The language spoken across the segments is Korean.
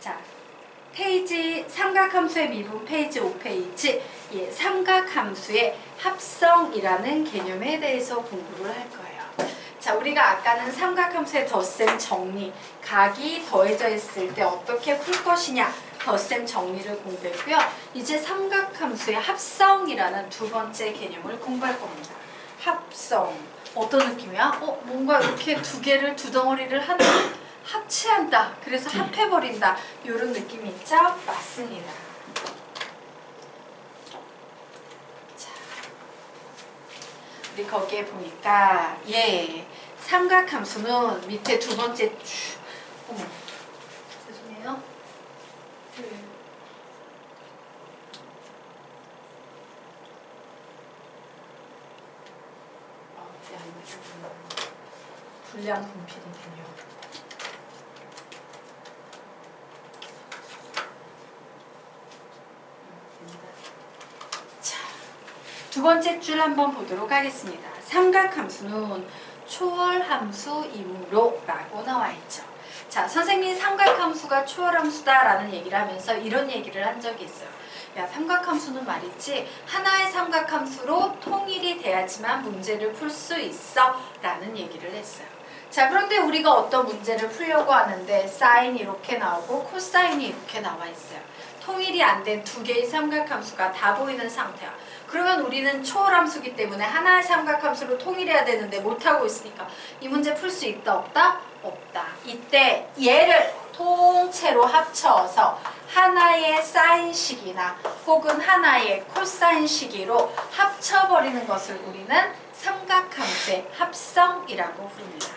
자, 페이지 삼각함수의 미분 페이지 5페이지 예, 삼각함수의 합성이라는 개념에 대해서 공부를 할 거예요. 자, 우리가 아까는 삼각함수의 덧셈 정리, 각이 더해져 있을 때 어떻게 풀 것이냐 덧셈 정리를 공부했고요. 이제 삼각함수의 합성이라는 두 번째 개념을 공부할 겁니다. 합성, 어떤 느낌이야? 뭔가 이렇게 두 개를 두 덩어리를 하나 합체한다. 그래서 합해버린다. 이런 느낌이 있죠? 맞습니다. 자, 우리 거기에 보니까 삼각함수는 밑에 두 번째 어머, 죄송해요. 불량 분필이군요. 자, 두 번째 줄 한번 보도록 하겠습니다. 삼각함수는 초월함수이므로 라고 나와 있죠. 자, 선생님이 삼각함수가 초월함수다 라는 얘기를 하면서 이런 얘기를 한 적이 있어요. 야, 삼각함수는 말이지 하나의 삼각함수로 통일이 돼야지만 문제를 풀 수 있어 라는 얘기를 했어요. 자, 그런데 우리가 어떤 문제를 풀려고 하는데 사인이 이렇게 나오고 코사인이 이렇게 나와 있어요. 통일이 안 된 두 개의 삼각함수가 다 보이는 상태야. 그러면 우리는 초월함수기 때문에 하나의 삼각함수로 통일해야 되는데 못하고 있으니까 이 문제 풀 수 있다 없다? 없다. 이때 얘를 통째로 합쳐서 하나의 사인식이나 혹은 하나의 코사인식으로 합쳐버리는 것을 우리는 삼각함수의 합성이라고 부릅니다.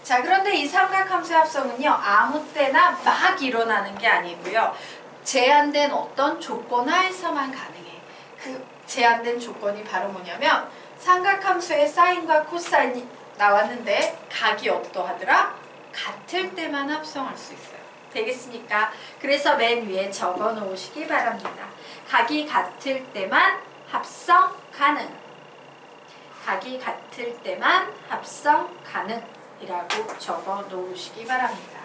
자, 그런데 이 삼각함수의 합성은요, 아무 때나 막 일어나는 게 아니고요. 제한된 어떤 조건 하에서만 가능해. 그 제한된 조건이 바로 뭐냐면 삼각함수의 사인과 코사인이 나왔는데 각이 어떠하더라? 같을 때만 합성할 수 있어요. 되겠습니까? 그래서 맨 위에 적어 놓으시기 바랍니다. 각이 같을 때만 합성 가능. 각이 같을 때만 합성 가능이라고 적어 놓으시기 바랍니다.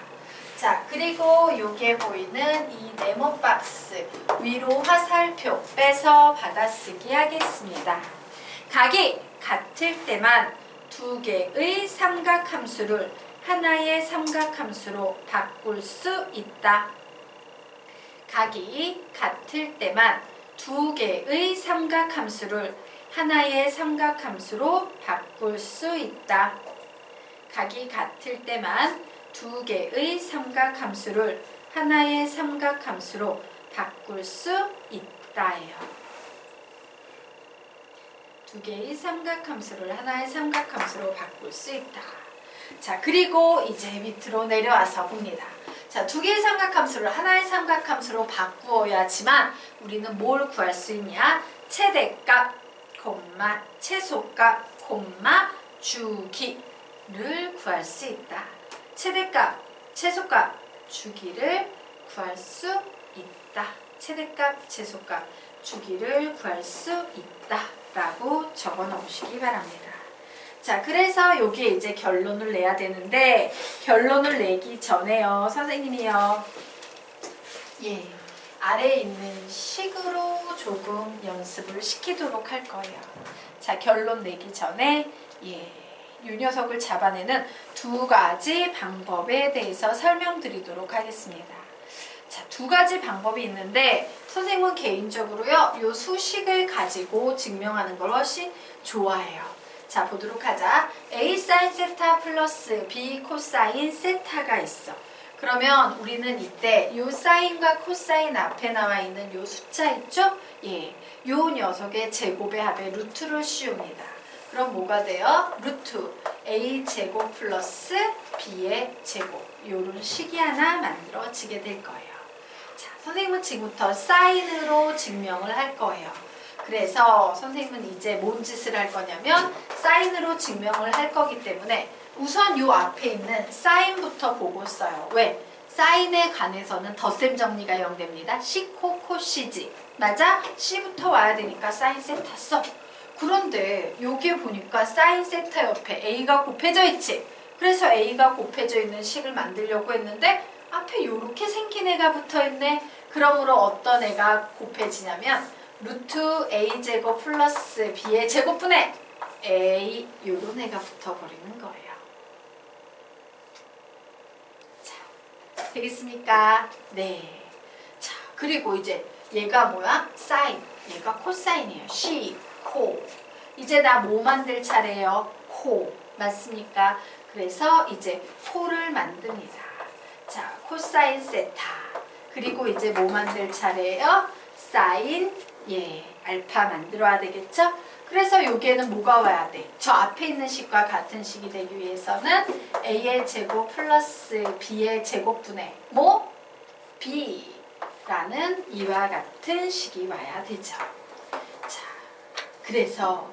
자, 그리고 요게 보이는 이 네모 박스 위로 화살표 빼서 받아쓰기 하겠습니다. 각이 같을 때만 두 개의 삼각함수를 하나의 삼각함수로 바꿀 수 있다. 각이 같을 때만 두 개의 삼각함수를 하나의 삼각함수로 바꿀 수 있다. 각이 같을 때만 두 개의 삼각함수를 하나의 삼각함수로 바꿀 수 있다예요. 두 개의 삼각함수를 하나의 삼각함수로 바꿀 수 있다. 자, 그리고 이제 밑으로 내려와서 봅니다. 자, 두 개의 삼각함수를 하나의 삼각함수로 바꾸어야지만 우리는 뭘 구할 수 있냐? 최대값, 최소값, 주기를 구할 수 있다. 최대값, 최소값, 주기를 구할 수 있다. 최대값, 최소값, 주기를 구할 수 있다. 라고 적어 놓으시기 바랍니다. 자, 그래서 여기에 이제 결론을 내야 되는데 결론을 내기 전에요. 선생님이요. 아래에 있는 식으로 조금 연습을 시키도록 할 거예요. 자, 결론 내기 전에 이 녀석을 잡아내는 두 가지 방법에 대해서 설명드리도록 하겠습니다. 자, 두 가지 방법이 있는데 선생님은 개인적으로요, 요 수식을 가지고 증명하는 걸 훨씬 좋아해요. 자, 보도록 하자. A 사인 세타 플러스 B 코사인 세타가 있어. 그러면 우리는 이때 요 사인과 코사인 앞에 나와 있는 요 숫자 있죠? 요 녀석의 제곱의 합의 루트를 씌웁니다. 그럼 뭐가 돼요? 루트 A 제곱 플러스 B의 제곱. 요런 식이 하나 만들어지게 될 거예요. 자, 선생님은 지금부터 사인으로 증명을 할 거예요. 그래서 선생님은 이제 뭔 짓을 할 거냐면 사인으로 증명을 할 거기 때문에 우선 요 앞에 있는 사인부터 보고 써요. 왜? 사인에 관해서는 덧셈 정리가 이용됩니다. C, 코, C지. 맞아? C부터 와야 되니까 사인 세타 써. 그런데 여기에 보니까 사인 세타 옆에 A가 곱해져 있지. 그래서 A가 곱해져 있는 식을 만들려고 했는데 앞에 요렇게 생긴 애가 붙어있네. 그러므로 어떤 애가 곱해지냐면 루트 a제곱 플러스 b의 제곱분의 a 요런 애가 붙어버리는 거예요. 자, 되겠습니까? 네. 자, 그리고 이제 얘가 뭐야? 사인. 얘가 코사인이에요. 시, 코. 이제 나 뭐 만들 차례예요? 코. 맞습니까? 그래서 이제 코를 만듭니다. 자, 코사인 세타. 그리고 이제 뭐 만들 차례예요? 사인, 알파 만들어야 되겠죠? 그래서 여기에는 뭐가 와야 돼? 저 앞에 있는 식과 같은 식이 되기 위해서는 a의 제곱 플러스 b의 제곱분의 뭐? b라는 이와 같은 식이 와야 되죠. 자, 그래서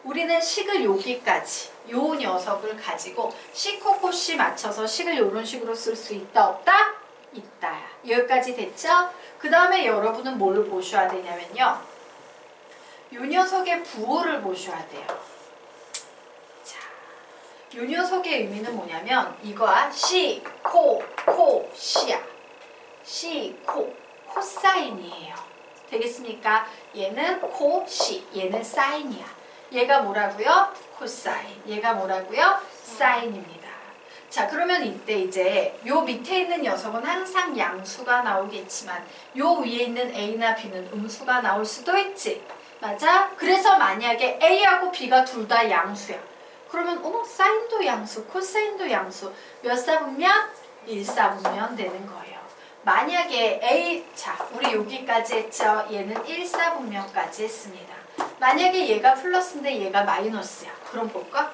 우리는 식을 여기까지 요 녀석을 가지고 시코코시 맞춰서 식을 이런 식으로 쓸 수 있다 없다? 있다. 여기까지 됐죠? 그 다음에 여러분은 뭘 보셔야 되냐면요. 요 녀석의 부호를 보셔야 돼요. 자, 요 녀석의 의미는 뭐냐면 이거야. 시, 코, 코, 시야. 시, 코, 코사인이에요. 되겠습니까? 얘는 코, 시, 얘는 사인이야. 얘가 뭐라고요? 코사인. 얘가 뭐라고요? 사인입니다. 자, 그러면 이때 이제 요 밑에 있는 녀석은 항상 양수가 나오겠지만 요 위에 있는 A나 B는 음수가 나올 수도 있지. 맞아? 그래서 만약에 A하고 B가 둘 다 양수야. 그러면 어머, 사인도 양수, 코사인도 양수. 몇 사분면? 1사분면 되는 거예요. 만약에 A, 자, 우리 여기까지 했죠? 얘는 1사분면까지 했습니다. 만약에 얘가 플러스인데 얘가 마이너스야. 그럼 볼까?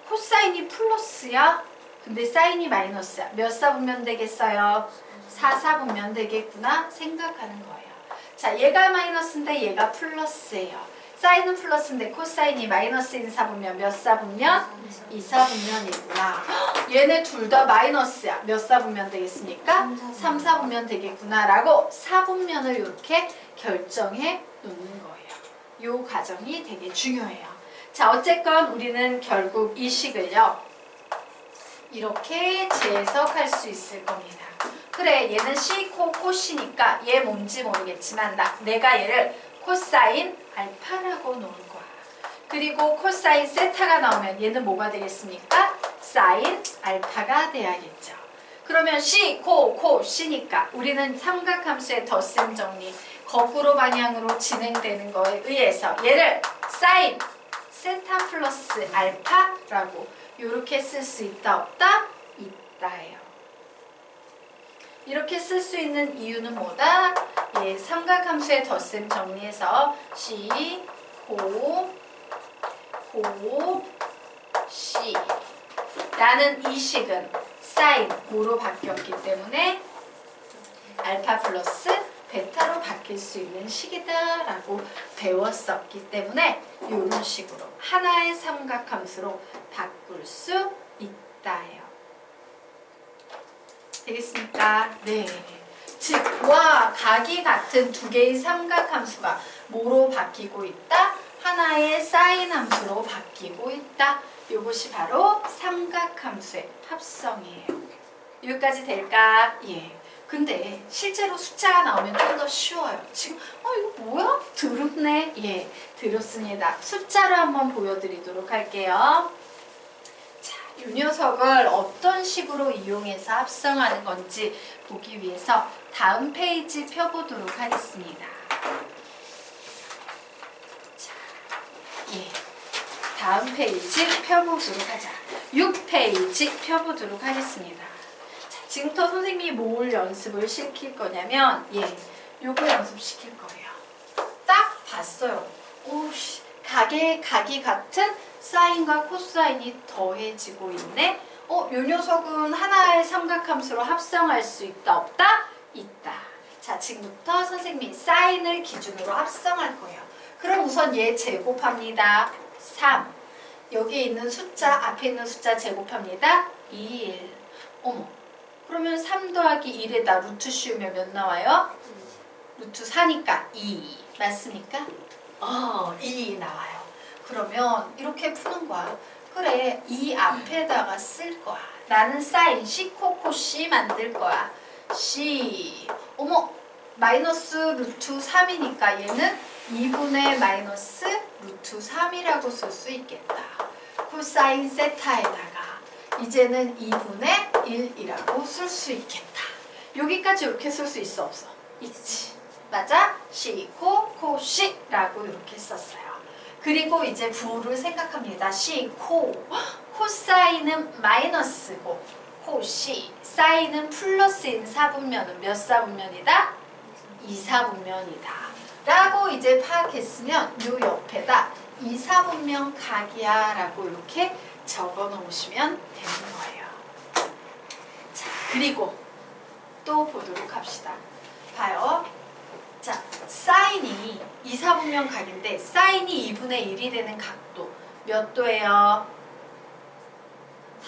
코사인이 플러스야? 근데 사인이 마이너스야. 몇 사분면 되겠어요? 4사분면 되겠구나 생각하는 거예요. 자, 얘가 마이너스인데 얘가 플러스예요. 사인은 플러스인데 코사인이 마이너스인 사분면 몇 사분면? 2사분면이구나. 얘네 둘 다 마이너스야. 몇 사분면 되겠습니까? 3사분면 되겠구나 라고 사분면을 이렇게 결정해 놓는 거예요. 요 과정이 되게 중요해요. 자, 어쨌건 우리는 결국 이 식을요. 이렇게 재해석할 수 있을 겁니다. 그래, 얘는 C, 코, 코시니까 얘 뭔지 모르겠지만 내가 얘를 코사인 알파라고 놓을 거야. 그리고 코사인 세타가 나오면 얘는 뭐가 되겠습니까? 사인 알파가 돼야겠죠. 그러면 C, 코, C니까 우리는 삼각함수의 덧셈 정리 거꾸로 방향으로 진행되는 거에 의해서 얘를 사인 세타 플러스 알파라고 이렇게 쓸 수 있다 없다? 있다예요. 이렇게 쓸 수 있는 이유는 뭐다? 삼각함수의 덧셈 정리해서 C, 코, C 라는 이 식은 사인 뭐로 바뀌었기 때문에 알파 플러스 베타로 바뀔 수 있는 식이다 라고 배웠었기 때문에 이런 식으로 하나의 삼각함수로 바꿀 수 있다예요. 되겠습니까? 네. 즉, 와 각이 같은 두 개의 삼각함수가 뭐로 바뀌고 있다? 하나의 사인 함수로 바뀌고 있다. 이것이 바로 삼각함수의 합성이에요. 여기까지 될까? 예. 근데 실제로 숫자가 나오면 좀 더 쉬워요. 지금 이거 뭐야? 드럽네. 예, 드럽습니다. 숫자로 한번 보여드리도록 할게요. 자, 이 녀석을 어떤 식으로 이용해서 합성하는 건지 보기 위해서 다음 페이지 펴보도록 하겠습니다. 자, 예, 다음 페이지 펴보도록 하자. 6페이지 펴보도록 하겠습니다. 지금부터 선생님이 뭘 연습을 시킬 거냐면 요거 연습시킬 거예요. 딱 봤어요. 오씨, 각이 같은 사인과 코사인이 더해지고 있네. 요 녀석은 하나의 삼각함수로 합성할 수 있다 없다? 있다. 자, 지금부터 선생님이 사인을 기준으로 합성할 거예요. 그럼 우선 얘 제곱합니다. 3. 여기 있는 숫자, 앞에 있는 숫자 제곱합니다. 1. 어머. 그러면 3 더하기 1에다 루트 씌우면 몇 나와요? 루트 4니까 2. 맞습니까? 2 나와요. 그러면 이렇게 푸는 거야. 그래, 이 앞에다가 쓸 거야. 나는 사인 C코코C 만들 거야. C. 어머, 마이너스 루트 3이니까 얘는 2분의 마이너스 루트 3이라고 쓸 수 있겠다. 코사인 세타에다가 이제는 2분의 1이라고 쓸 수 있겠다. 여기까지 이렇게 쓸 수 있어 없어? 있지. 맞아? C, 코, C라고 이렇게 썼어요. 그리고 이제 부를 생각합니다. C, 코사인은 마이너스고 코C, 사인은 플러스인 사분면은 몇 사분면이다? 2사분면이다. 라고 이제 파악했으면 요 옆에다 2사분면 각이야 라고 이렇게 적어 놓으시면 되는 거예요. 자, 그리고 또 보도록 합시다. 봐요. 자, 사인이 2사분면 각인데 사인이 2분의 1이 되는 각도 몇 도예요?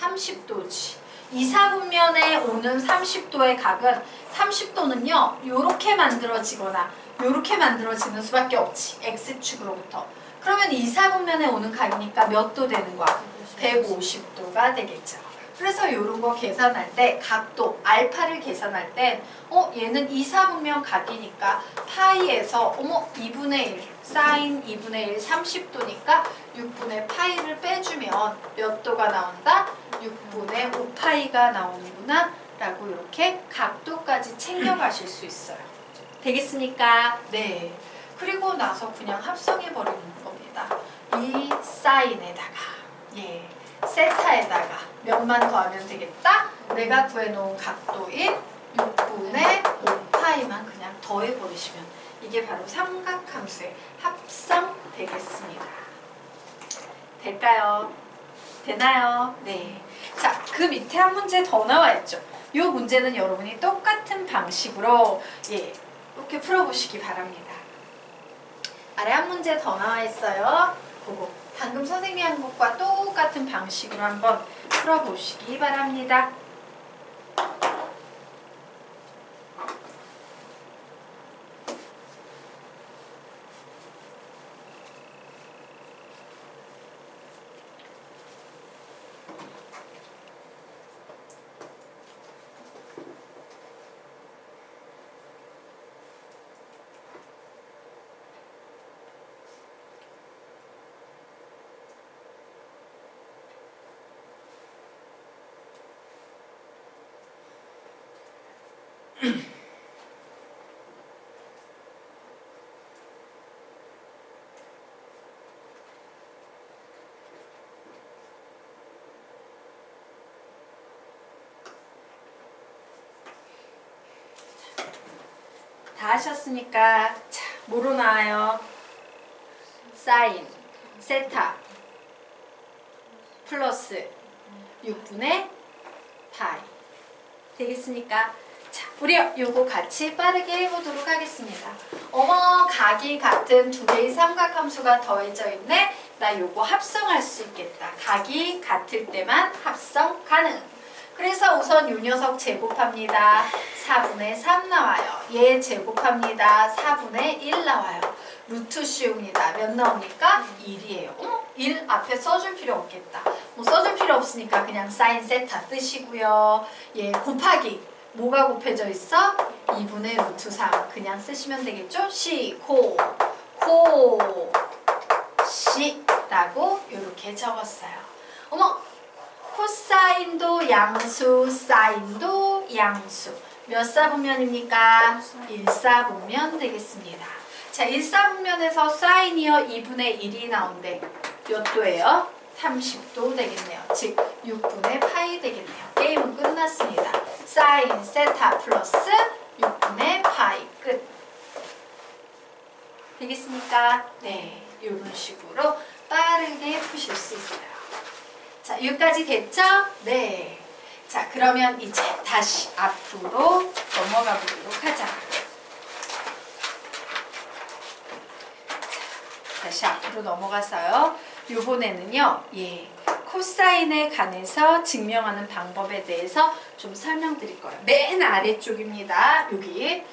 30도지. 2사분면에 오는 30도의 각은 30도는요. 요렇게 만들어지거나 요렇게 만들어지는 수밖에 없지. X축으로부터. 그러면 2사분면에 오는 각이니까 몇 도 되는 거야? 150도가 되겠죠. 그래서 이런 거 계산할 때 각도 알파를 계산할 땐 얘는 2사분면 각이니까 파이에서 2분의 1 사인 2분의 1 30도니까 6분의 파이를 빼주면 몇 도가 나온다? 6분의 5파이가 나오는구나 라고 이렇게 각도까지 챙겨가실 수 있어요. 되겠습니까? 네. 그리고 나서 그냥 합성해 버리는 겁니다. 이 사인에다가 세타에다가 몇만 더하면 되겠다? 내가 구해놓은 각도인 6분의 5파이만 그냥 더해버리시면 이게 바로 삼각함수의 합성 되겠습니다. 될까요? 되나요? 네. 자, 그 밑에 한 문제 더 나와 있죠. 이 문제는 여러분이 똑같은 방식으로 이렇게 풀어보시기 바랍니다. 아래 한 문제 더 나와 있어요. 그거 방금 선생님이 한 것과 똑같은 방식으로 한번 풀어보시기 바랍니다. 다 하셨으니까 자, 뭐로 나와요? 사인, 세타, 플러스 6분의 파이 되겠습니까? 자, 우리 요거 같이 빠르게 해보도록 하겠습니다. 어머, 각이 같은 두 개의 삼각함수가 더해져 있네? 나 요거 합성할 수 있겠다. 각이 같을 때만 합성 가능. 그래서 우선 요 녀석 제곱합니다. 4분의 3 나와요. 얘 제곱합니다. 4분의 1 나와요. 루트 씌웁니다. 몇 나옵니까? 1이에요. 1 앞에 써줄 필요 없겠다. 뭐 써줄 필요 없으니까 그냥 사인 세타 쓰시고요. 얘 곱하기. 뭐가 곱해져 있어? 2분의 루트 3. 그냥 쓰시면 되겠죠? 시, 코, 시 라고 이렇게 적었어요. 어머! 코사인도 양수, 사인도 양수. 몇 사분면입니까? 1사분면 되겠습니다. 자, 1사분면에서 사인이요 2분의 1이 나온대. 몇 도예요? 30도 되겠네요. 즉 6분의 파이 되겠네요. 게임은 끝났습니다. 사인 세타 플러스 6분의 파이 끝. 되겠습니까? 네, 이런 식으로 빠르게 푸실 수 있어요. 자, 여기까지 됐죠? 네. 자, 그러면 이제 다시 앞으로 넘어가 보도록 하자. 자, 다시 앞으로 넘어가서요. 요번에는요, 코사인에 관해서 증명하는 방법에 대해서 좀 설명드릴 거예요. 맨 아래쪽입니다. 여기,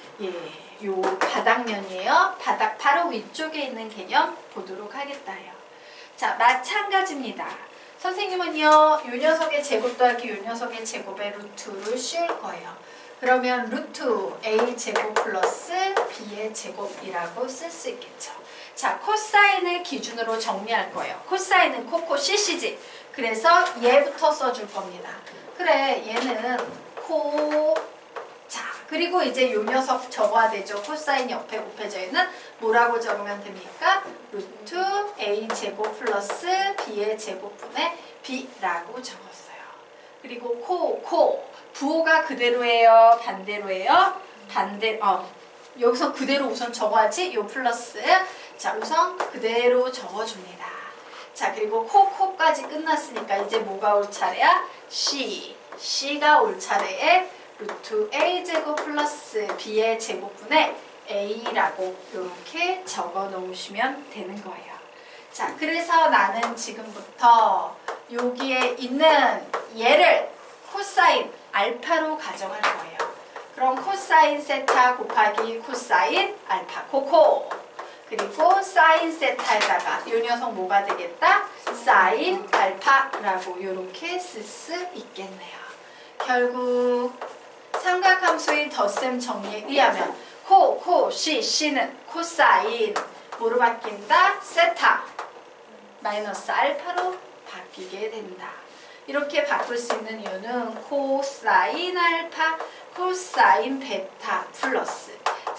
요 바닥면이에요. 바닥 바로 위쪽에 있는 개념 보도록 하겠다요. 자, 마찬가지입니다. 선생님은요, 요 녀석의 제곱 더하기 요 녀석의 제곱의 루트를 씌울 거예요. 그러면 루트 a 제곱 플러스 b의 제곱이라고 쓸 수 있겠죠. 자, 코사인을 기준으로 정리할 거예요. 코사인은 코코 CC지. 그래서 얘부터 써줄 겁니다. 그래, 얘는 코. 자, 그리고 이제 요 녀석 적어야 되죠. 코사인 옆에 곱해져 있는 뭐라고 적으면 됩니까? 루트 a 제곱 플러스 b의 제곱분의 b라고 적었어요. 그리고 코. 부호가 그대로예요? 반대로예요? 여기서 그대로 우선 적어야지. 요 플러스. 자, 우선 그대로 적어줍니다. 자, 그리고 코까지 끝났으니까 이제 뭐가 올 차례야? C가 올 차례에 루트 A 제곱 플러스 B의 제곱분의 A라고 이렇게 적어 놓으시면 되는 거예요. 자, 그래서 나는 지금부터 여기에 있는 얘를 코사인 알파로 가정할 거예요. 그럼 코사인 세타 곱하기 코사인 알파 코코. 그리고 사인 세타에다가 이 녀석 뭐가 되겠다? 사인 알파라고 이렇게 쓸 수 있겠네요. 결국 삼각함수의 덧셈 정리에 의하면 C는 코사인 뭐로 바뀐다? 세타 마이너스 알파로 바뀌게 된다. 이렇게 바꿀 수 있는 이유는 코사인 알파, 코사인 베타 플러스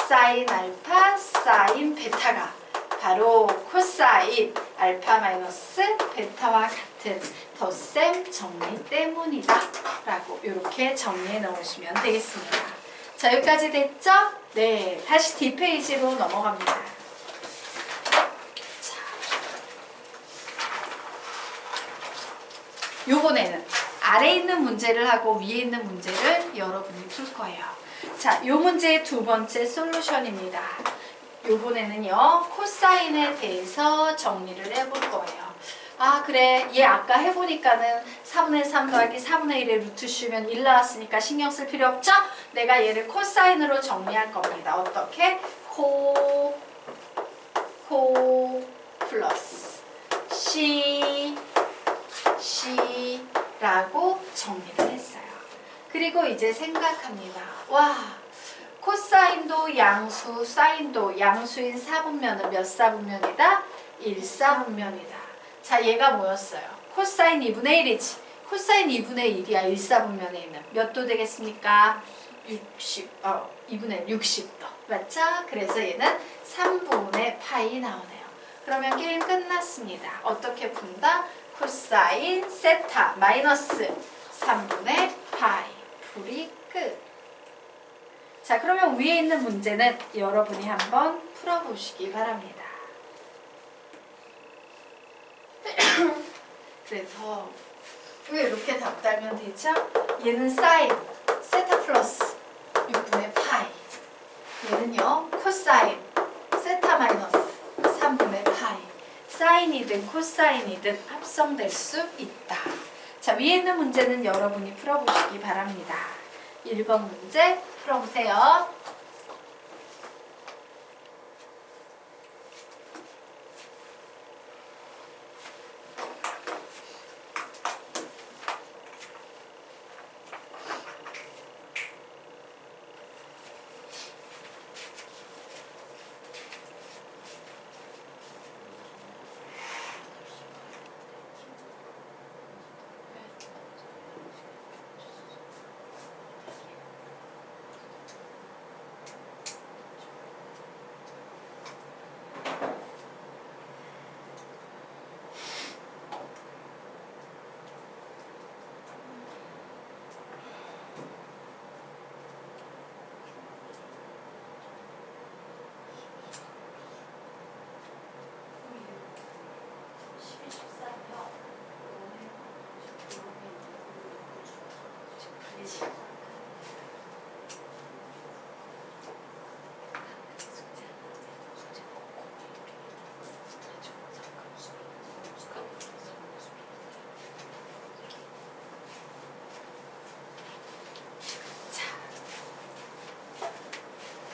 사인 알파, 사인 베타가 바로 코사인 알파 마이너스 베타와 같은 덧셈 정리 때문이다 라고 이렇게 정리해 놓으시면 되겠습니다. 자, 여기까지 됐죠? 네, 다시 뒷페이지로 넘어갑니다. 자, 요번에는 아래에 있는 문제를 하고 위에 있는 문제를 여러분이 풀 거예요. 자, 요 문제의 두 번째 솔루션입니다. 요번에는요, 코사인에 대해서 정리를 해볼 거예요. 아, 그래. 얘 아까 해보니까는 4분의 3 더하기 4분의 1의 루트 씌우면 1 나왔으니까 신경 쓸 필요 없죠? 내가 얘를 코사인으로 정리할 겁니다. 어떻게? 코 플러스 C라고 정리를 했어요. 그리고 이제 생각합니다. 와, 코사인도 양수, 사인도 양수인 4분면은 몇 사분면이다? 1사분면이다. 자, 얘가 뭐였어요? 코사인 2분의 1이지. 코사인 2분의 1이야. 1사분면에 있는. 몇 도 되겠습니까? 2분의 60도. 맞죠? 그래서 얘는 3분의 파이 나오네요. 그러면 게임 끝났습니다. 어떻게 푼다? 코사인 세타 마이너스 3분의 파이. 풀이 끝. 자, 그러면 위에 있는 문제는 여러분이 한번 풀어보시기 바랍니다. 그래서 왜 이렇게 답 달면 되죠? 얘는 사인 세타 플러스 6분의 파이. 얘는요 코사인 세타 마이너스 3분의 파이. 사인이든 코사인이든 합성될 수 있다. 자, 위에 있는 문제는 여러분이 풀어보시기 바랍니다. 1번 문제 풀어보세요.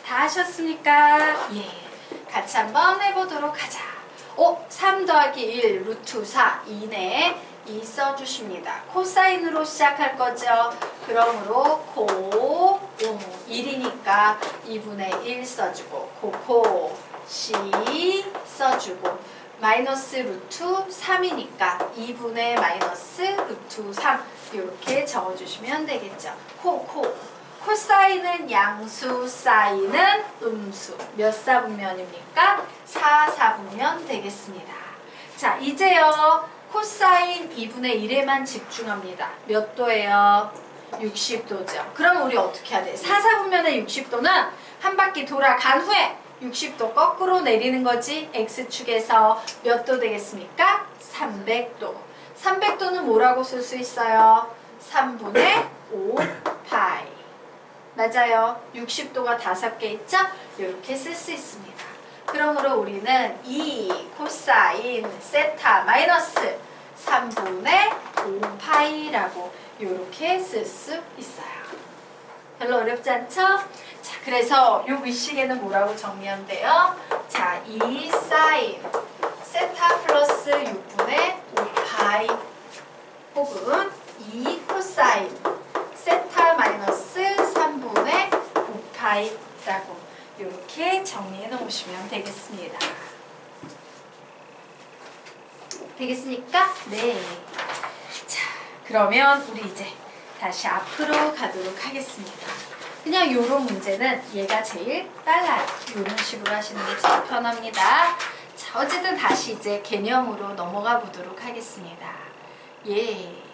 다 하셨습니까? 예. 같이 한번 해보도록 하자. 3 더하기 1 루트 4 2네. 2 써주십니다. 코사인으로 시작할 거죠. 그러므로 코 1이니까 2분의 1 써주고 코코 C 써주고 마이너스 루트 3이니까 2분의 마이너스 루트 3 이렇게 적어주시면 되겠죠. 코사인은 양수, 사인은 음수. 몇 사분면입니까? 4 사분면 되겠습니다. 자, 이제요. 코사인 2분의 1에만 집중합니다. 몇 도예요? 60도죠. 그럼 우리 어떻게 해야 돼? 4 사분면의 60도는 한 바퀴 돌아간 후에 60도 거꾸로 내리는 거지. X축에서 몇 도 되겠습니까? 300도. 300도는 뭐라고 쓸 수 있어요? 3분의 5 파이. 맞아요. 60도가 5개 있죠? 이렇게 쓸 수 있습니다. 그러므로 우리는 2 코사인 세타 마이너스 3분의 5 파이라고 이렇게 쓸 수 있어요. 별로 어렵지 않죠? 자, 그래서 이 윗식에는 뭐라고 정리하면 돼요? 자, 2 사인 세타 플러스 6분의 5 파이 혹은 2 코사인 세타 마이너스 3분의 5파이라고 이렇게 정리해 놓으시면 되겠습니다. 되겠습니까? 네. 자, 그러면 우리 이제 다시 앞으로 가도록 하겠습니다. 그냥 요런 문제는 얘가 제일 빨라요. 요런 식으로 하시는 게 제일 편합니다. 자, 어쨌든 다시 이제 개념으로 넘어가 보도록 하겠습니다. 예.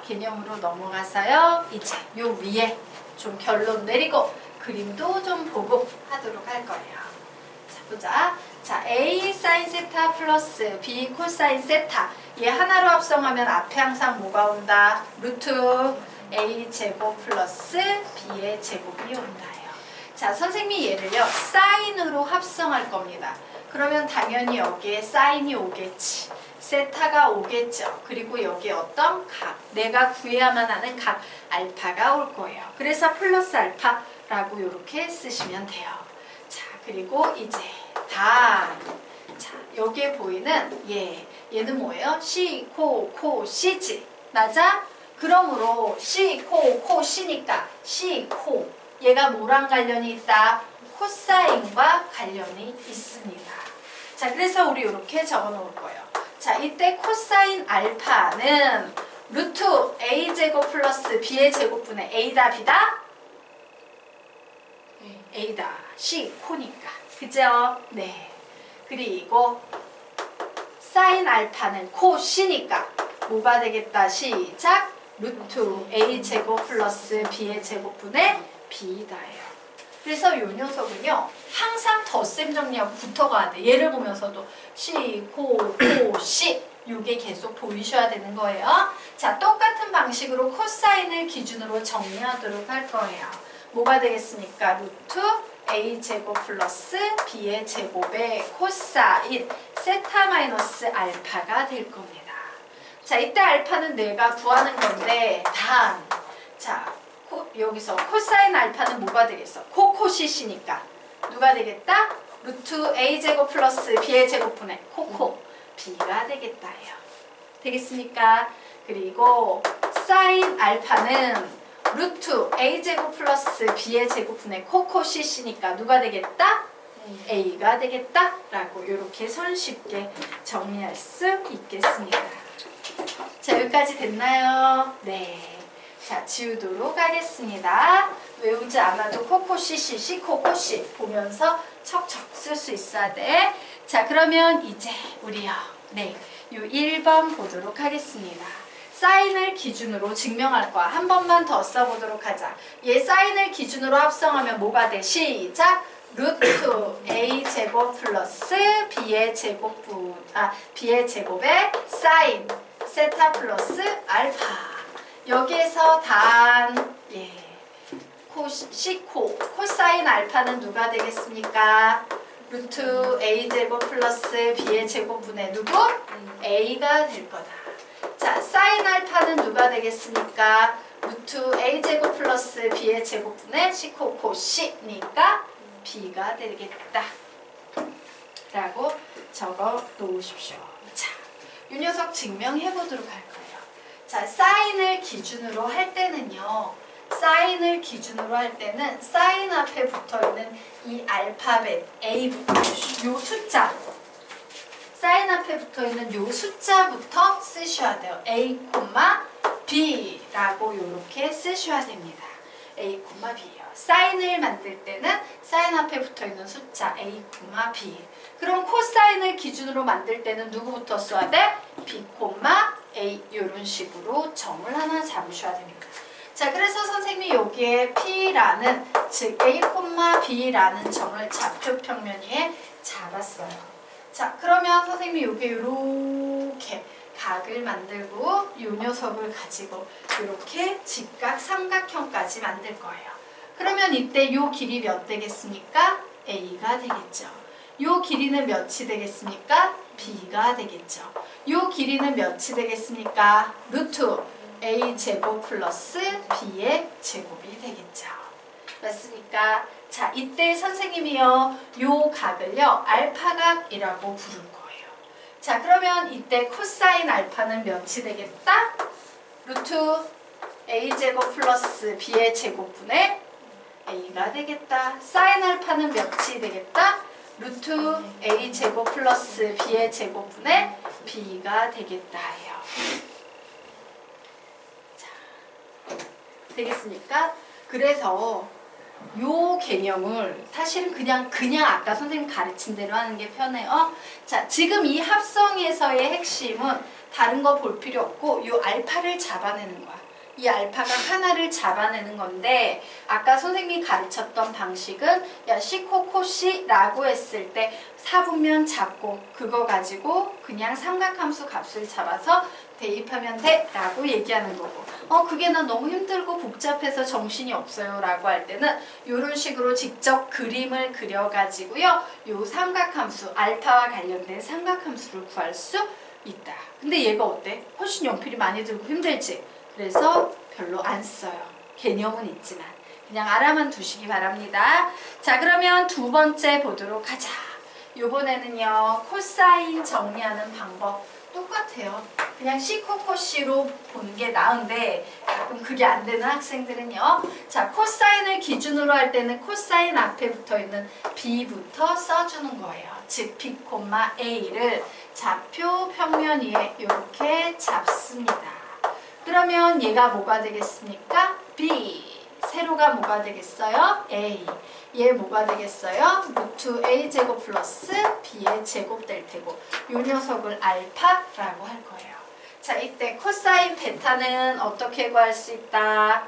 개념으로 넘어가서요. 이제 요 위에 좀 결론 내리고 그림도 좀 보고 하도록 할 거예요. 자, 보자. 자, A 사인 세타 플러스 B 코사인 세타. 얘 하나로 합성하면 앞에 항상 뭐가 온다? 루트 A 제곱 플러스 B의 제곱이 온다요. 자, 선생님이 얘를요. 사인으로 합성할 겁니다. 그러면 당연히 여기에 사인이 오겠지. 세타가 오겠죠. 그리고 여기에 어떤 각, 내가 구해야만 하는 각 알파가 올 거예요. 그래서 플러스 알파라고 이렇게 쓰시면 돼요. 자, 그리고 이제 단. 자, 여기에 보이는 얘는 뭐예요? C, 코, C지. 맞아? 그러므로 C, 코, C니까 C, 코. 얘가 뭐랑 관련이 있다? 코사인과 관련이 있습니다. 자, 그래서 우리 이렇게 적어 놓을 거예요. 자, 이때 코사인 알파는 루트 A제곱 플러스 B의 제곱분의 A다 B다? A다. C, 코니까. 그죠? 네. 그리고 사인 알파는 코 C니까 뭐가 되겠다? 시작! 루트 A제곱 플러스 B의 제곱분의 B다예요. 그래서 이 녀석은요 항상 덧셈 정리하고 붙어가야 돼. 얘를 보면서도 C, 코, C 이게 계속 보이셔야 되는 거예요. 자, 똑같은 방식으로 코사인을 기준으로 정리하도록 할 거예요. 뭐가 되겠습니까? 루트 A제곱 플러스 B의 제곱의 코사인 세타 마이너스 알파가 될 겁니다. 자, 이때 알파는 내가 구하는 건데 단. 자, 여기서 코사인 알파는 뭐가 되겠어? 코시시니까 누가 되겠다? 루트 A제곱 플러스 B의 제곱분의 코 B가 되겠다예요. 되겠습니까? 그리고 사인 알파는 루트 A제곱 플러스 B의 제곱분의 코시시니까 누가 되겠다? A가 되겠다 라고 이렇게 손쉽게 정리할 수 있겠습니다. 자, 여기까지 됐나요? 네. 자, 지우도록 하겠습니다. 외우지 않아도 코시시 코시 보면서 척척 쓸 수 있어야 돼. 자, 그러면 이제 우리요. 네, 요 1번 보도록 하겠습니다. 사인을 기준으로 증명할 거야. 한 번만 더 써보도록 하자. 얘 사인을 기준으로 합성하면 뭐가 돼? 시작! 루트 A제곱 플러스 B의 제곱의 사인 세타 플러스 알파. 여기에서 단, 코사인 알파는 누가 되겠습니까? 루트 A제곱 플러스 B의 제곱분의 누구? A가 될 거다. 자, 사인 알파는 누가 되겠습니까? 루트 A제곱 플러스 B의 제곱분의 C니까 B가 되겠다. 라고 적어 놓으십시오. 자, 이 녀석 증명해 보도록 할 거예요. 자, 사인을 기준으로 할 때는요. 사인을 기준으로 할 때는 사인 앞에 붙어있는 이 알파벳 A부터 요 숫자 사인 앞에 붙어있는 요 숫자부터 쓰셔야 돼요. A, B라고 이렇게 쓰셔야 됩니다. A, B예요. 사인을 만들 때는 사인 앞에 붙어있는 숫자 A, B. 그럼 코사인을 기준으로 만들 때는 누구부터 써야 돼? B, A 이런 식으로 점을 하나 잡으셔야 됩니다. 자, 그래서 선생님이 여기에 P라는 즉 A, B라는 점을 좌표 평면 위에 잡았어요. 자, 그러면 선생님이 여기 이렇게 각을 만들고 이 녀석을 가지고 이렇게 직각 삼각형까지 만들 거예요. 그러면 이때 이 길이 몇 되겠습니까? A가 되겠죠. 이 길이는 몇이 되겠습니까? B가 되겠죠. 이 길이는 몇이 되겠습니까? 루트 A 제곱 플러스 B의 제곱이 되겠죠. 맞습니까? 자, 이때 선생님이요, 요 각을요, 알파각이라고 부를 거예요. 자, 그러면 이때 코사인 알파는 몇이 되겠다? 루트 A 제곱 플러스 B의 제곱분의 A가 되겠다. 사인 알파는 몇이 되겠다? 루트 A 제곱 플러스 B의 제곱분의 B가 되겠다 해요. 자, 되겠습니까? 그래서 요 개념을 사실은 그냥 아까 선생님 가르친 대로 하는 게 편해요. 자, 지금 이 합성에서의 핵심은 다른 거 볼 필요 없고 요 알파를 잡아내는 거야. 이 알파가 하나를 잡아내는 건데 아까 선생님이 가르쳤던 방식은 야 시코 코시라고 했을 때 사분면 잡고 그거 가지고 그냥 삼각함수 값을 잡아서 대입하면 돼 라고 얘기하는 거고 그게 나 너무 힘들고 복잡해서 정신이 없어요 라고 할 때는 이런 식으로 직접 그림을 그려가지고요 요 삼각함수 알파와 관련된 삼각함수를 구할 수 있다. 근데 얘가 어때? 훨씬 연필이 많이 들고 힘들지? 그래서 별로 안 써요. 개념은 있지만 그냥 알아만 두시기 바랍니다. 자, 그러면 두 번째 보도록 하자. 요번에는요 코사인 정리하는 방법 똑같아요. 그냥 시코코시로 보는 게 나은데 가끔 그게 안 되는 학생들은요. 자, 코사인을 기준으로 할 때는 코사인 앞에 붙어있는 B부터 써주는 거예요. 즉 B, A를 좌표 평면 위에 이렇게 잡습니다. 그러면 얘가 뭐가 되겠습니까? B. 세로가 뭐가 되겠어요? A. 얘 뭐가 되겠어요? 루트 A 제곱 플러스 B의 제곱 될 테고 요 녀석을 알파라고 할 거예요. 자, 이때 코사인 베타는 어떻게 구할 수 있다?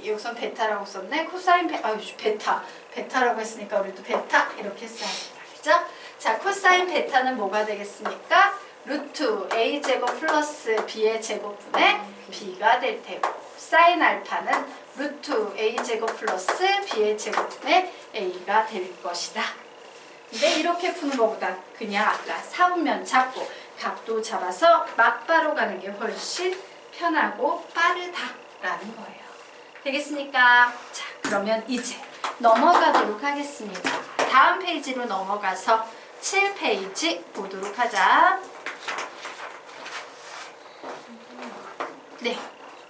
여기선 베타라고 썼네. 코사인 베타라고 했으니까 우리도 베타 이렇게 써야 된다. 그죠? 자, 코사인 베타는 뭐가 되겠습니까? 루트 A 제곱 플러스 B의 제곱분의 B가 될 테고 사인 알파는 루트 A 제곱 플러스 B의 제곱분의 A가 될 것이다. 근데 이렇게 푸는 것보다 그냥 아까 사분면 잡고 각도 잡아서 막바로 가는 게 훨씬 편하고 빠르다라는 거예요. 되겠습니까? 자, 그러면 이제 넘어가도록 하겠습니다. 다음 페이지로 넘어가서 7페이지 보도록 하자. 네.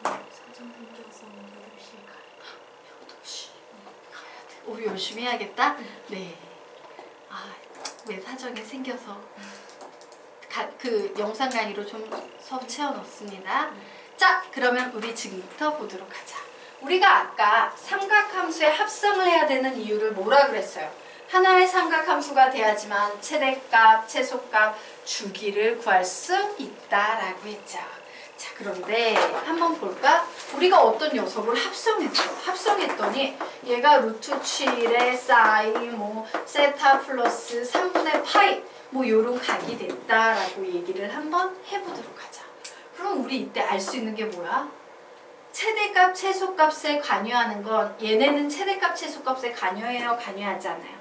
사전 생겨서 8시에 가요. 8시 가야 돼. 오, 열심히 해야겠다? 네. 왜 사정이 생겨서 그 영상 강의로 좀 수업 채워놓습니다. 자, 그러면 우리 지금부터 보도록 하자. 우리가 아까 삼각함수의 합성을 해야 되는 이유를 뭐라 그랬어요? 하나의 삼각함수가 돼야지만 최대값, 최소값, 주기를 구할 수 있다라고 했죠. 자, 그런데 한번 볼까? 우리가 어떤 녀석을 합성했죠. 합성했더니 얘가 루트 7의 사인 세타 플러스 3분의 파이 요런 각이 됐다라고 얘기를 한번 해보도록 하자. 그럼 우리 이때 알 수 있는 게 뭐야? 최대값, 최소값에 관여하는 건 얘네는 최대값, 최소값에 관여해요? 관여하지 않아요?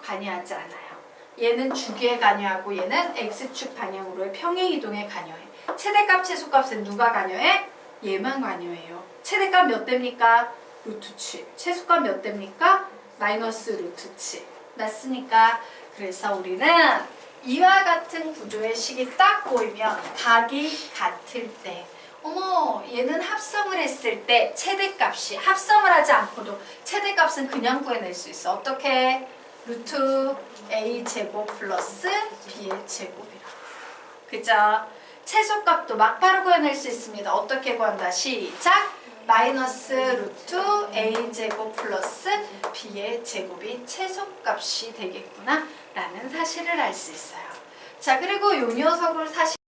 관여하지 않아요. 얘는 주기에 관여하고 얘는 x축 방향으로의 평행이동에 관여해. 최대값, 최소값은 누가 관여해? 얘만 관여해요. 최대값 몇 대입니까? 루트 7. 최소값 몇 대입니까? 마이너스 루트 7. 맞습니까? 그래서 우리는 이와 같은 구조의 식이 딱 보이면 각이 같을 때 어머 얘는 합성을 했을 때 최대값이 합성을 하지 않고도 최대값은 그냥 구해낼 수 있어. 어떻게? 루트 a 제곱 플러스 b의 제곱이라. 그죠? 최소값도 막바로 구해낼 수 있습니다. 어떻게 구한다? 시작! 마이너스 루트 a 제곱 플러스 b의 제곱이 최소값이 되겠구나 라는 사실을 알 수 있어요. 자, 그리고 요 녀석을 사실